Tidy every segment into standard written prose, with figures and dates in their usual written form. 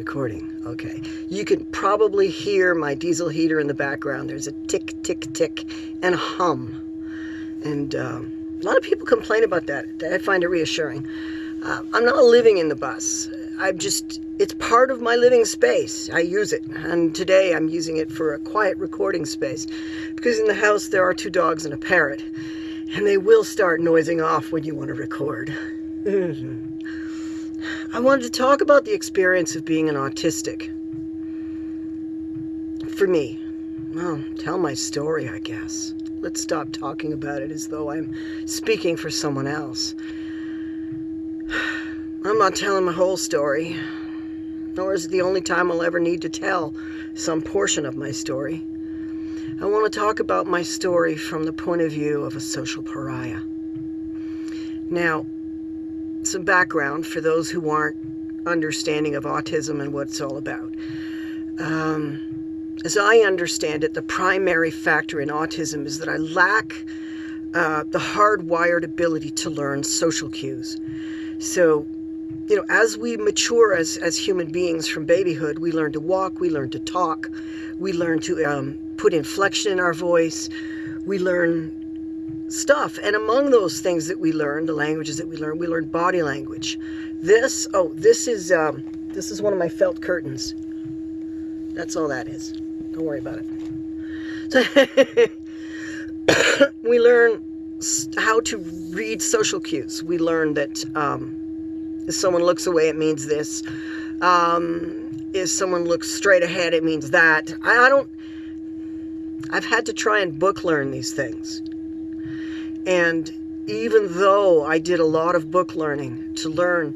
recording. Okay. You can probably hear my diesel heater in the background. There's a tick, tick, tick, and a hum. And a lot of people complain about that. I find it reassuring. I'm not living in the bus. It's part of my living space. I use it. And today I'm using it for a quiet recording space. Because in the house there are 2 dogs and a parrot. And they will start noising off when you want to record. I wanted to talk about the experience of being an autistic. For me. Well, tell my story, I guess. Let's stop talking about it as though I'm speaking for someone else. I'm not telling my whole story, nor is it the only time I'll ever need to tell some portion of my story. I want to talk about my story from the point of view of a social pariah. Now, some background for those who aren't understanding of autism and what it's all about. As I understand it, the primary factor in autism is that I lack the hardwired ability to learn social cues. So, as we mature as human beings from babyhood, we learn to walk, we learn to talk, we learn to put inflection in our voice, we learn stuff. And among those things that we learn, the languages that we learn body language. This is one of my felt curtains. That's all that is. Don't worry about it. So we learn how to read social cues. We learn that if someone looks away, it means this. If someone looks straight ahead, it means that. I've had to try and book learn these things. And even though I did a lot of book learning to learn,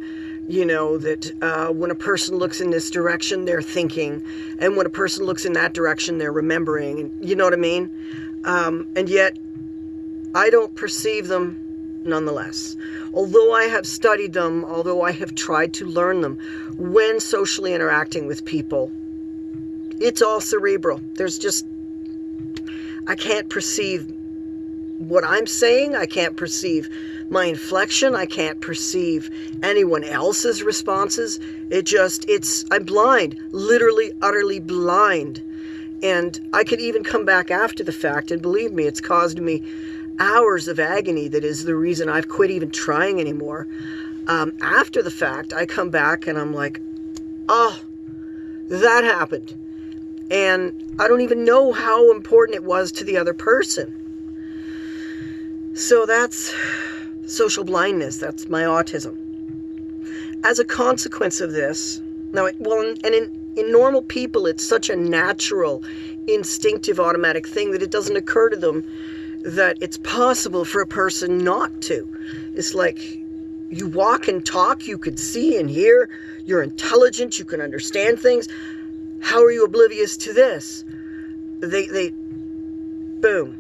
that when a person looks in this direction, they're thinking. And when a person looks in that direction, they're remembering. And you know what I mean? And yet, I don't perceive them nonetheless. Although I have studied them, although I have tried to learn them, when socially interacting with people, it's all cerebral. I can't perceive what I'm saying. I can't perceive my inflection. I can't perceive anyone else's responses. I'm blind, literally, utterly blind. And I could even come back after the fact, and believe me, it's caused me hours of agony. That is the reason I've quit even trying anymore. After the fact, I come back and I'm like, oh, that happened. And I don't even know how important it was to the other person. So that's social blindness. That's my autism. As a consequence of this, in normal people, it's such a natural, instinctive, automatic thing that it doesn't occur to them that it's possible for a person not to. It's like you walk and talk, you could see and hear, you're intelligent, you can understand things. How are you oblivious to this? Boom.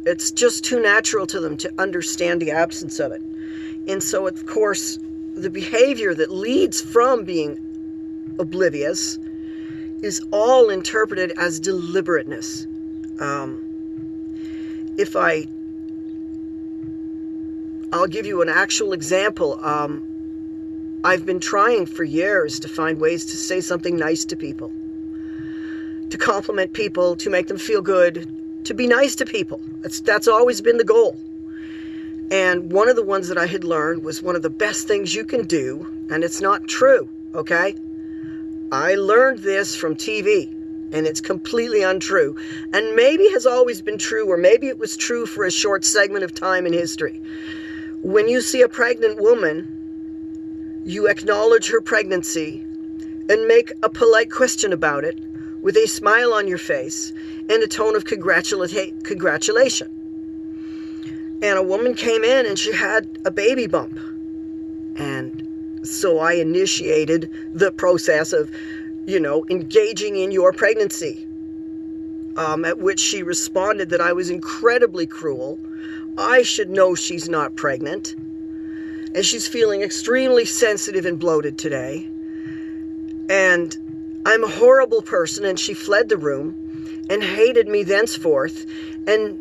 It's just too natural to them to understand the absence of it. And so, of course, the behavior that leads from being oblivious is all interpreted as deliberateness. I'll give you an actual example. I've been trying for years to find ways to say something nice to people, to compliment people, to make them feel good, to be nice to people. That's always been the goal. And one of the ones that I had learned was one of the best things you can do, and it's not true, okay? I learned this from TV, and it's completely untrue. And maybe has always been true, or maybe it was true for a short segment of time in history. When you see a pregnant woman, you acknowledge her pregnancy and make a polite question about it with a smile on your face and a tone of congratulation. And a woman came in and she had a baby bump. And so I initiated the process of, engaging in your pregnancy. At which she responded that I was incredibly cruel. I should know she's not pregnant. And she's feeling extremely sensitive and bloated today. And I'm a horrible person, and she fled the room and hated me thenceforth. And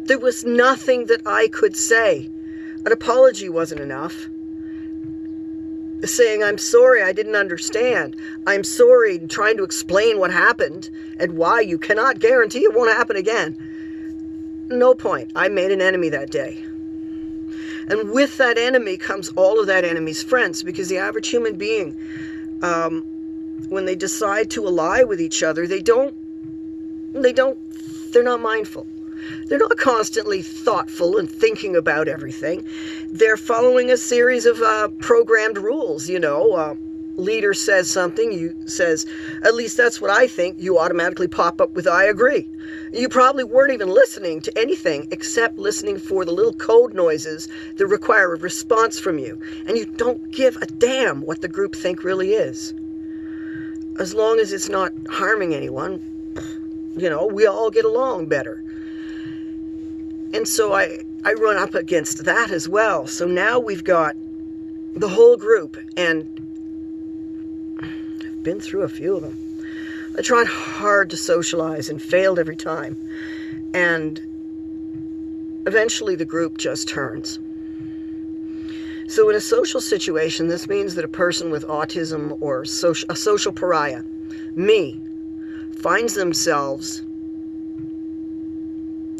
there was nothing that I could say. An apology wasn't enough. saying, I'm sorry, I didn't understand. I'm sorry, trying to explain what happened and why you cannot guarantee it won't happen again. No point. I made an enemy that day. And with that enemy comes all of that enemy's friends, because the average human being, when they decide to ally with each other, they're not mindful. They're not constantly thoughtful and thinking about everything. They're following a series of programmed rules, Leader says something, you says, at least that's what I think, you automatically pop up with I agree. You probably weren't even listening to anything except listening for the little code noises that require a response from you. And you don't give a damn what the group think really is. As long as it's not harming anyone, we all get along better. And so I run up against that as well. So now we've got the whole group, and I've been through a few of them. I tried hard to socialize and failed every time. And eventually the group just turns. So in a social situation, this means that a person with autism or a social pariah, me, finds themselves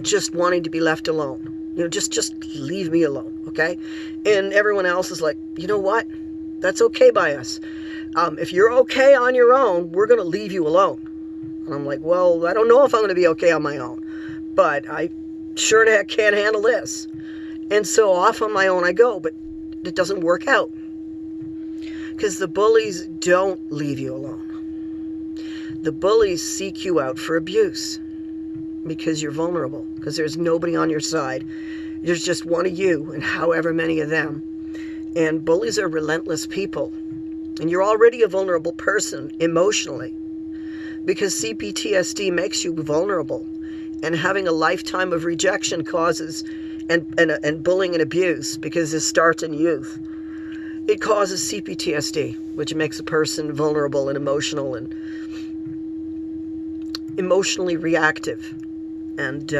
just wanting to be left alone. Just leave me alone, okay? And everyone else is like, you know what? That's okay by us. If you're okay on your own, we're going to leave you alone. And I'm like, well, I don't know if I'm going to be okay on my own, but I sure the heck can't handle this. And so off on my own I go, but it doesn't work out. Because the bullies don't leave you alone. The bullies seek you out for abuse. Because you're vulnerable, because there's nobody on your side. There's just one of you and however many of them. And bullies are relentless people. And you're already a vulnerable person emotionally, because CPTSD makes you vulnerable. And having a lifetime of rejection causes, and bullying and abuse, because this starts in youth, it causes CPTSD, which makes a person vulnerable and emotionally reactive. And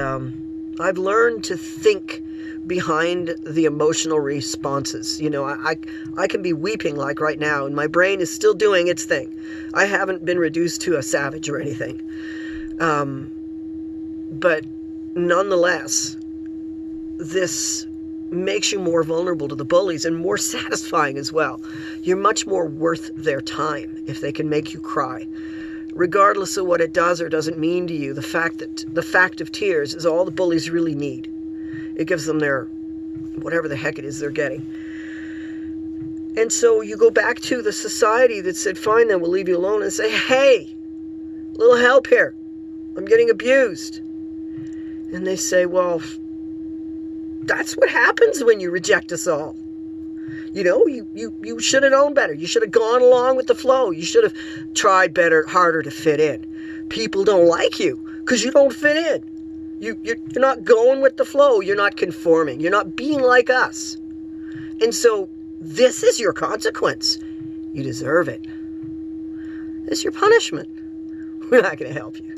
I've learned to think behind the emotional responses. I can be weeping like right now, and my brain is still doing its thing. I haven't been reduced to a savage or anything. But nonetheless, this makes you more vulnerable to the bullies and more satisfying as well. You're much more worth their time if they can make you cry. Regardless of what it does or doesn't mean to you, the fact of tears is all the bullies really need. It gives them their, whatever the heck it is they're getting. And so you go back to the society that said, fine, then we'll leave you alone, and say, hey, little help here. I'm getting abused. And they say, well, that's what happens when you reject us all. You should have known better. You should have gone along with the flow. You should have tried harder to fit in. People don't like you because you don't fit in. You're not going with the flow. You're not conforming. You're not being like us. And so this is your consequence. You deserve it. It's your punishment. We're not going to help you.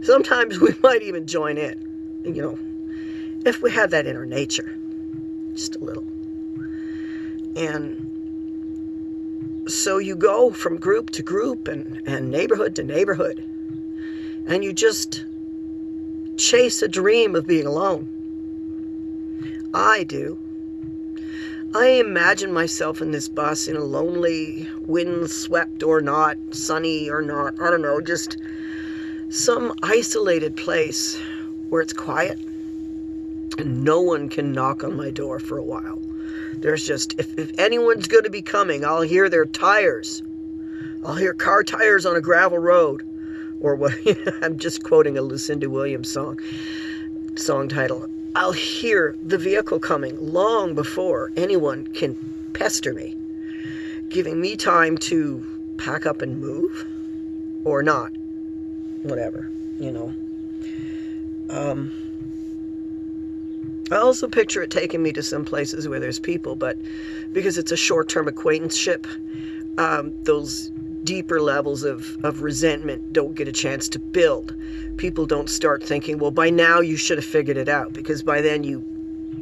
Sometimes we might even join in, if we have that in our nature, just a little. And so you go from group to group and neighborhood to neighborhood, and you just chase a dream of being alone. I do. I imagine myself in this bus in a lonely, wind-swept or not, sunny or not, I don't know, just some isolated place where it's quiet and no one can knock on my door for a while. There's just, if anyone's going to be coming, I'll hear their tires. I'll hear car tires on a gravel road. Or what, I'm just quoting a Lucinda Williams song title. I'll hear the vehicle coming long before anyone can pester me, giving me time to pack up and move, or not, whatever, I also picture it taking me to some places where there's people, but because it's a short-term acquaintanceship, those deeper levels of resentment don't get a chance to build. People don't start thinking, well, by now you should have figured it out, because by then you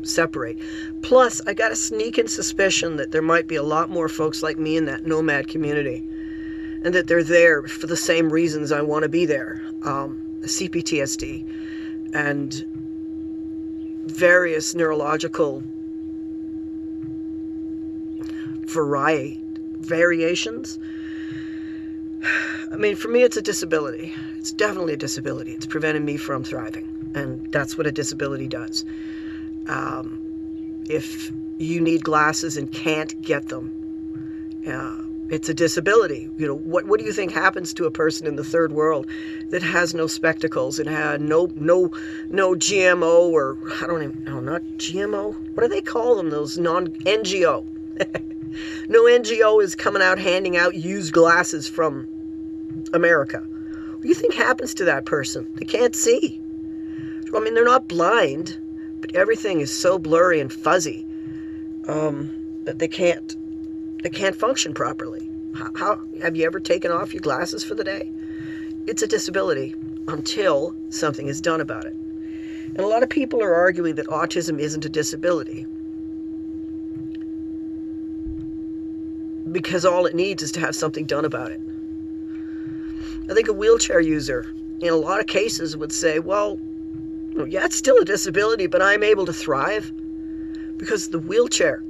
separate. Plus, I got a sneaking suspicion that there might be a lot more folks like me in that nomad community, and that they're there for the same reasons I want to be there. CPTSD and various neurological variations. I mean, for me, it's a disability. It's definitely a disability. It's preventing me from thriving, and that's what a disability does. If you need glasses and can't get them, it's a disability. You know, what do you think happens to a person in the third world that has no spectacles and had no GMO, or I don't even know, not GMO. What do they call them? Those non-NGO. No NGO is coming out handing out used glasses from America. What do you think happens to that person? They can't see. I mean, they're not blind, but everything is so blurry and fuzzy that they can't function properly. How have you ever taken off your glasses for the day? It's a disability until something is done about it. And a lot of people are arguing that autism isn't a disability, because all it needs is to have something done about it. I think a wheelchair user, in a lot of cases, would say, well, yeah, it's still a disability, but I'm able to thrive because of the wheelchair,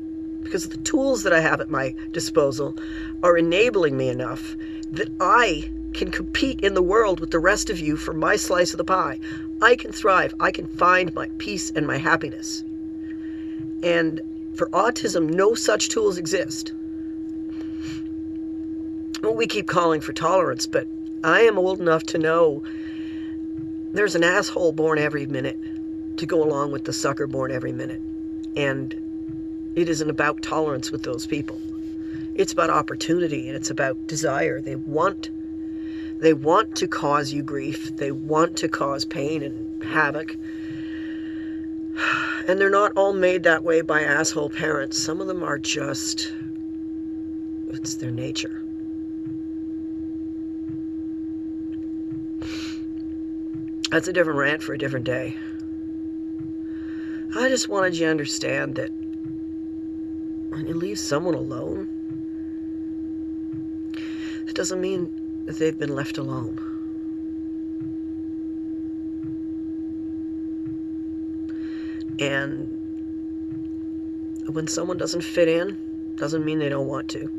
because of the tools that I have at my disposal are enabling me enough that I can compete in the world with the rest of you for my slice of the pie. I can thrive. I can find my peace and my happiness. And for autism, no such tools exist. Well, we keep calling for tolerance, but I am old enough to know there's an asshole born every minute to go along with the sucker born every minute. And it isn't about tolerance with those people. It's about opportunity, and it's about desire. They want to cause you grief. They want to cause pain and havoc. And they're not all made that way by asshole parents. Some of them are just, it's their nature. That's a different rant for a different day. I just wanted you to understand that when you leave someone alone, it doesn't mean that they've been left alone. And when someone doesn't fit in, doesn't mean they don't want to.